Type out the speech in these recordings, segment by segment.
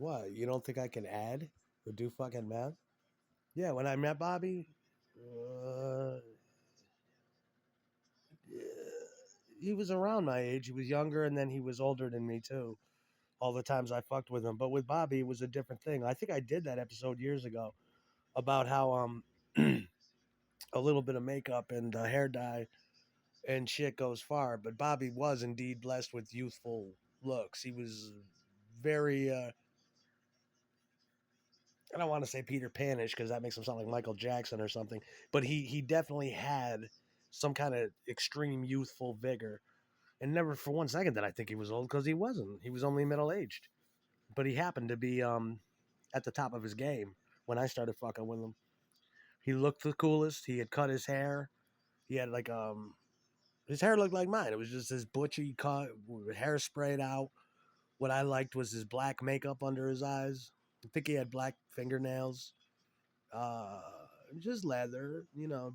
What? You don't think I can add or do fucking math? Yeah, when I met Bobby, uh, he was around my age. He was younger, and then he was older than me too. All the times I fucked with him, but with Bobby, it was a different thing. I think I did that episode years ago about how a little bit of makeup and hair dye and shit goes far. But Bobby was indeed blessed with youthful looks. He was very. I don't want to say Peter Panish because that makes him sound like Michael Jackson or something. But he definitely had some kind of extreme youthful vigor. And never for one second did I think he was old because he wasn't. He was only middle aged. But he happened to be at the top of his game when I started fucking with him. He looked the coolest. He had cut his hair. He had like his hair looked like mine. It was just his butchy cut, with hair sprayed out. What I liked was his black makeup under his eyes. I think he had black fingernails. Uh, just leather,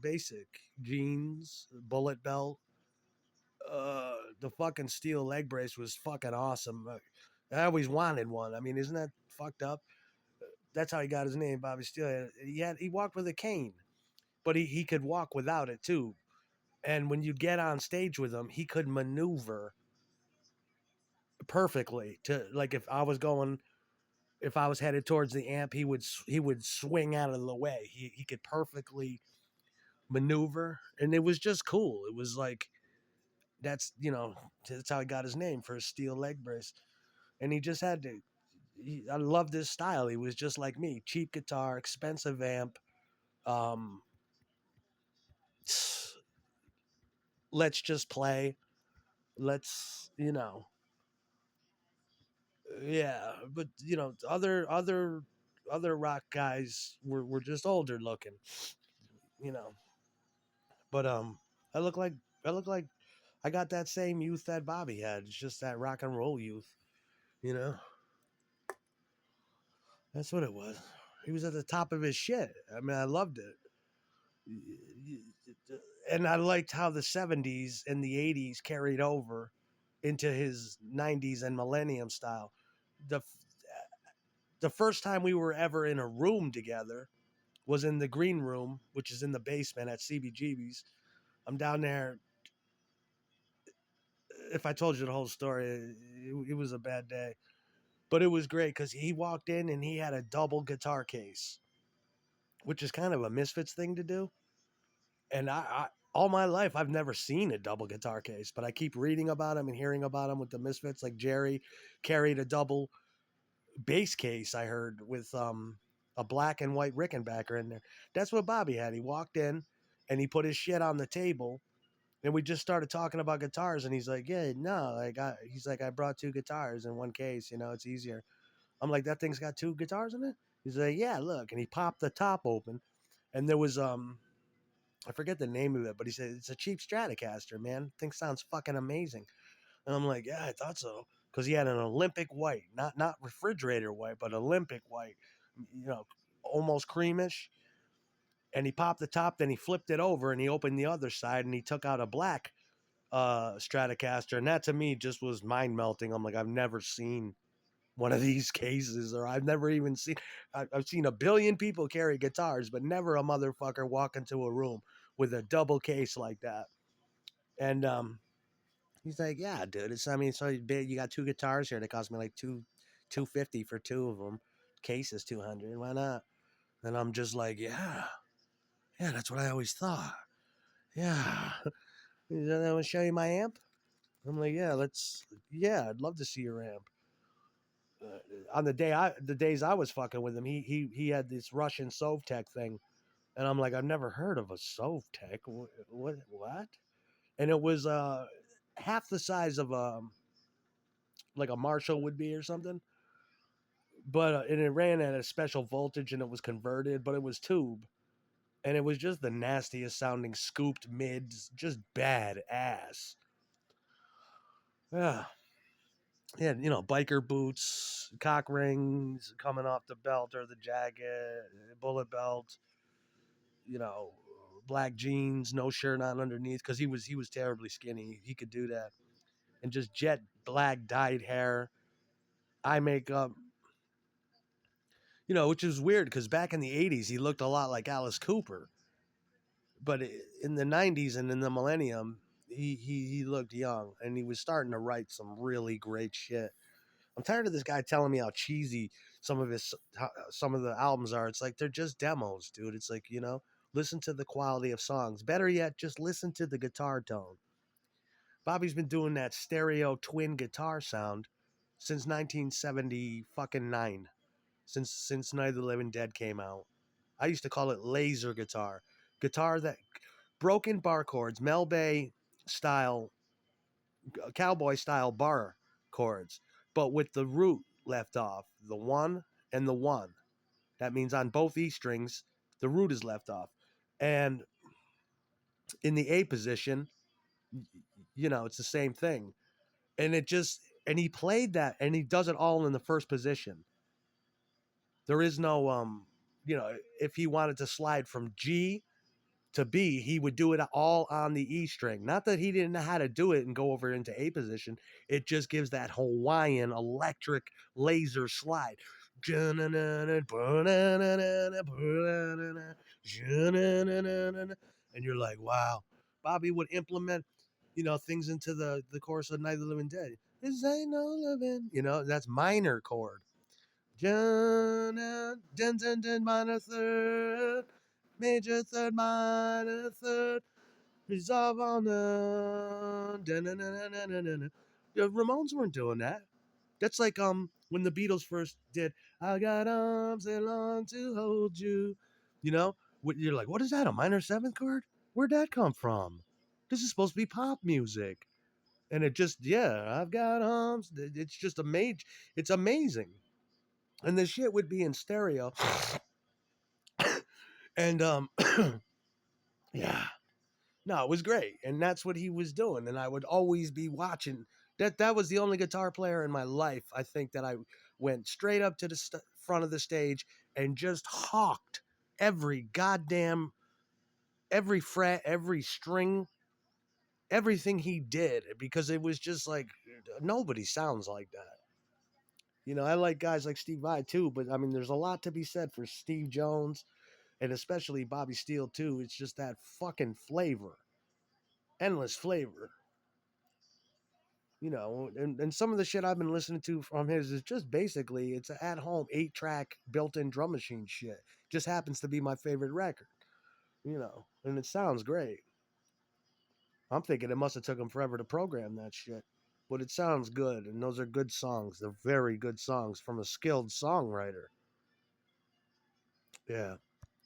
basic jeans, bullet belt. The fucking steel leg brace was fucking awesome. I always wanted one. I mean, isn't that fucked up? That's how he got his name, Bobby Steele. He walked with a cane, but he could walk without it too. And when you get on stage with him, he could maneuver perfectly to like if I was headed towards the amp, he would swing out of the way. He could perfectly maneuver, and it was just cool. It was like that's how he got his name for his steel leg brace, and he just had to. I loved his style. He was just like me, cheap guitar, expensive amp. Um, let's just play. Let's yeah. But other rock guys were just older looking, you know. But I look like I look like I got that same youth that Bobby had. It's just that rock and roll youth, you know. That's what it was. He was at the top of his shit. I mean, I loved it. And I liked how the 70s and the 80s carried over into his 90s and millennium style. The first time we were ever in a room together was in the green room, which is in the basement at CBGB's. I'm down there. If I told you the whole story, it was a bad day. But it was great because he walked in and he had a double guitar case, which is kind of a Misfits thing to do. And I all my life I've never seen a double guitar case, but I keep reading about him and hearing about him with the Misfits. Like Jerry carried a double bass case, I heard, with a black and white Rickenbacker in there. That's what Bobby had. He walked in and he put his shit on the table, and we just started talking about guitars. And he's like, "Yeah, no, he's like, I brought two guitars in one case. It's easier." I'm like, "That thing's got two guitars in it?" He's like, "Yeah, look." And he popped the top open, and there was I forget the name of it, but he said it's a cheap Stratocaster, man. Thing sounds fucking amazing. And I'm like, yeah, I thought so, because he had an Olympic white, not refrigerator white, but Olympic white, you know, almost creamish. And he popped the top, then he flipped it over, and he opened the other side, and he took out a black Stratocaster, and that to me just was mind melting. I'm like, I've never seen one of these cases, or I've never even seen. I've seen a billion people carry guitars, but never a motherfucker walk into a room with a double case like that. And he's like, "Yeah, dude. I mean, so big. You got two guitars here that cost me like $250 for two of them. Case is 200. Why not?" And I'm just like, "Yeah, yeah. That's what I always thought. Yeah." He's like, "I want to show you my amp." I'm like, "Yeah, let's. Yeah, I'd love to see your amp." On the days I was fucking with him, he had this Russian Sovtek thing, and I'm like, I've never heard of a Sovtek. What? And it was half the size of like a Marshall would be or something, but and it ran at a special voltage and it was converted, but it was tube, and it was just the nastiest sounding scooped mids, just bad ass. Yeah, yeah, biker boots, cock rings coming off the belt or the jacket, bullet belt, you know, black jeans, no shirt on underneath because he was terribly skinny. He could do that, and just jet black dyed hair, eye makeup. which is weird because back in the 80s, he looked a lot like Alice Cooper. But in the 90s and in the millennium, he looked young and he was starting to write some really great shit. I'm tired of this guy telling me how cheesy some of the albums are. It's like they're just demos, dude. It's like, listen to the quality of songs. Better yet, just listen to the guitar tone. Bobby's been doing that stereo twin guitar sound since 1970 fucking 9. Since Night of the Living Dead came out. I used to call it laser guitar. Guitar that broken bar chords, Mel Bay style, cowboy style bar chords, but with the root left off, the one and the one. That means on both E strings, the root is left off. And in the A position, it's the same thing. And he played that and he does it all in the first position. There is no, if he wanted to slide from G to B, he would do it all on the E string. Not that he didn't know how to do it and go over into A position. It just gives that Hawaiian electric laser slide. And you're like, wow. Bobby would implement, things into the chorus of Night of the Living Dead. This ain't no living. That's minor chord. Dun, dun, dun, dun, minor third, major third, minor third, resolve on the. Dun, dun, dun, dun, dun, dun, dun. The Ramones weren't doing that. That's like when the Beatles first did "I Got Arms That Long to Hold You," you're like, what is that? A minor seventh chord? Where'd that come from? This is supposed to be pop music, and it just I've got arms. It's just amazing. It's amazing. And the shit would be in stereo. And yeah. No, it was great. And that's what he was doing. And I would always be watching. That was the only guitar player in my life, I think, that I went straight up to the front of the stage and just hawked every goddamn, every fret, every string, everything he did, because it was just like nobody sounds like that. I like guys like Steve Vai too, but I mean, there's a lot to be said for Steve Jones and especially Bobby Steele too. It's just that fucking flavor, endless flavor. And some of the shit I've been listening to from his is just basically it's an at-home 8-track built-in drum machine shit. Just happens to be my favorite record, and it sounds great. I'm thinking it must have took him forever to program that shit, but it sounds good, and those are good songs. They're very good songs from a skilled songwriter. Yeah.